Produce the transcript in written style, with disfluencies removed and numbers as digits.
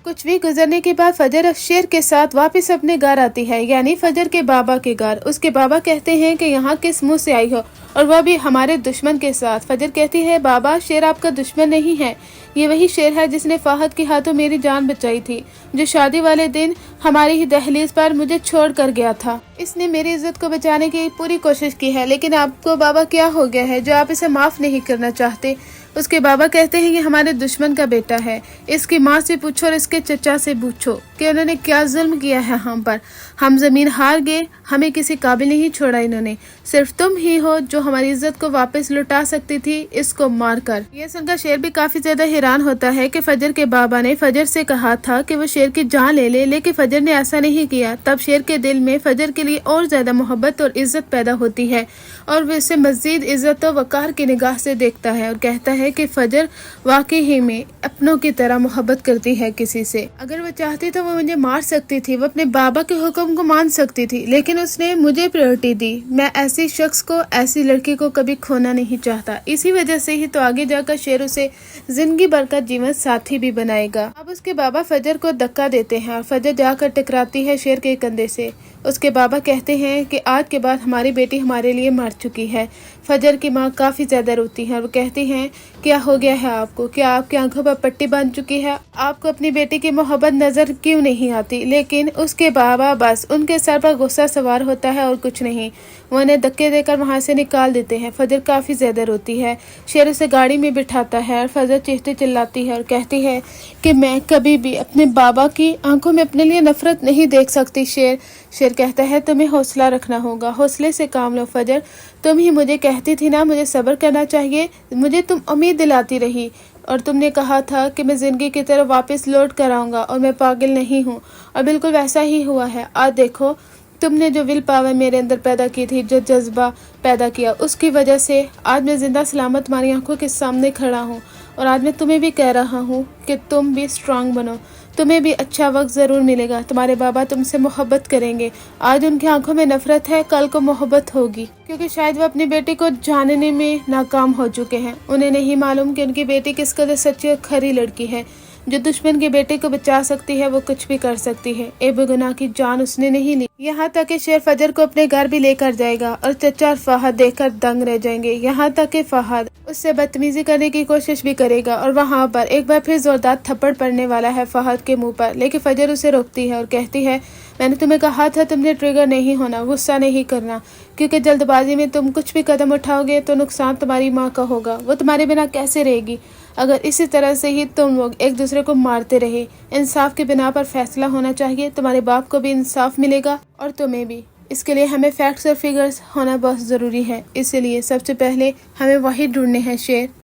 कुछ भी गुजरने के बाद फजर शेर के साथ वापस अपने घर आती है, यानी फजर के बाबा के घर। उसके बाबा कहते हैं कि यहाँ किस मुंह से आई हो, और वह भी हमारे दुश्मन के साथ। फजर कहती है, बाबा शेर आपका दुश्मन नहीं है, ये वही शेर है जिसने फाहद के हाथों मेरी जान बचाई थी, जो शादी वाले दिन हमारी ही दहलीज पर मुझे छोड़ कर गया था। इसने मेरी इज्जत को बचाने की पूरी कोशिश की है, लेकिन आपको बाबा क्या हो गया है जो आप इसे माफ नहीं करना चाहते। उसके बाबा कहते हैं, ये हमारे दुश्मन का बेटा है, इसकी माँ से पूछो और इसके चचा से पूछो कि उन्होंने क्या जुल्म किया है हम पर। हम जमीन हार गए, हमें किसी काबिल नहीं छोड़ा इन्होंने। सिर्फ तुम ही हो जो हमारी इज्जत को वापस लुटा सकती थी, इसको मार कर। ये सुनकर शेर भी काफी ज्यादा हैरान होता है कि फजर के बाबा ने फजर से कहा था कि वो शेर की जान ले ले, लेकिन फजर ने ऐसा नहीं किया। तब शेर के दिल में फजर के लिए और ज्यादा मोहब्बत और इज्जत पैदा होती है, और वो इसे मजीद इज्जत और वकार की निगाह से देखता है और कहता है कि फजर वाकई ही में अपनों की तरह मोहब्बत करती है किसी से। अगर वो चाहती तो वो मुझे मार सकती थी, वो अपने बाबा के हुक्म को मान सकती थी, लेकिन उसने मुझे प्रायोरिटी दी। मैं ऐसी शख्स को, ऐसी लड़की को कभी खोना नहीं चाहता। इसी वजह से ही तो आगे जाकर शेर उसे जिंदगी भर का जीवन साथी भी बनाएगा। अब उसके बाबा फजर को धक्का देते हैं और फजर जाकर टकराती है शेर के कंधे से। उसके बाबा कहते हैं कि आज के बाद हमारी बेटी हमारे लिए मर चुकी है। फजर की माँ काफी ज्यादा रोती है और वो कहती हैं, क्या हो गया है आपको? क्या आपकी आंखों पर पट्टी बांध चुकी है? आपको अपनी बेटी की मोहब्बत नजर क्यों नहीं आती? लेकिन उसके बाबा बस उनके सर पर गुस्सा सवार होता है और कुछ नहीं। वो उन्हें धक्के देकर वहां से निकाल देते हैं। फजर काफी ज्यादा रोती है। शेर उसे गाड़ी में बिठाता है और फजर चीखती चिल्लाती है और कहती है कि मैं कभी भी अपने बाबा की आंखों में अपने लिए नफरत नहीं देख सकती। शेर कहता है, तुम्हें हौसला रखना होगा, हौसले से काम लो फजर। तुम ही मुझे कहती थी ना मुझे सब्र करना चाहिए, मुझे तुम उम्मीद दिलाती रही, और तुमने कहा था कि मैं जिंदगी की तरफ वापस लौट कर आऊंगा और मैं पागल नहीं हूँ, और बिल्कुल वैसा ही हुआ है। आज देखो, तुमने जो विल पावर मेरे अंदर पैदा की थी, जो जज्बा पैदा किया, उसकी वजह से आज मैं जिंदा सलामत तुम्हारी आंखों के सामने खड़ा हूँ। और आज मैं तुम्हें भी कह रहा हूँ कि तुम भी स्ट्रांग बनो, तुम्हें भी अच्छा वक्त जरूर मिलेगा। तुम्हारे बाबा तुमसे मोहब्बत करेंगे। आज उनकी आंखों में नफरत है, कल को मोहब्बत होगी, क्योंकि शायद वो अपनी बेटी को जानने में नाकाम हो चुके हैं। उन्हें नहीं मालूम कि उनकी बेटी किस कदर सच्ची और खरी लड़की है। जो दुश्मन के बेटे को बचा सकती है वो कुछ भी कर सकती है। ए बेगुनाह की जान उसने नहीं ली। यहाँ तक कि शेर फजर को अपने घर भी लेकर जाएगा और चचा और फहद देखकर दंग रह जाएंगे। यहाँ तक कि फहद उससे बदतमीजी करने की कोशिश भी करेगा और वहाँ पर एक बार फिर जोरदार थप्पड़ पड़ने वाला है फहद के मुंह पर, लेकिन फजर उसे रोकती है और कहती है, मैंने तुम्हें कहा था तुमने ट्रिगर नहीं होना, गुस्सा नहीं करना, क्योंकि जल्दबाजी में तुम कुछ भी कदम उठाओगे तो नुकसान तुम्हारी माँ का होगा। वो तुम्हारे बिना कैसे रहेगी अगर इसी तरह से ही तुम लोग एक दूसरे को मारते रहे। इंसाफ के बिना पर फैसला होना चाहिए। तुम्हारे बाप को भी इंसाफ मिलेगा और तुम्हें भी। इसके लिए हमें फैक्ट्स और फिगर्स होना बहुत ज़रूरी है। इसलिए सबसे पहले हमें वही ढूंढने हैं शेर।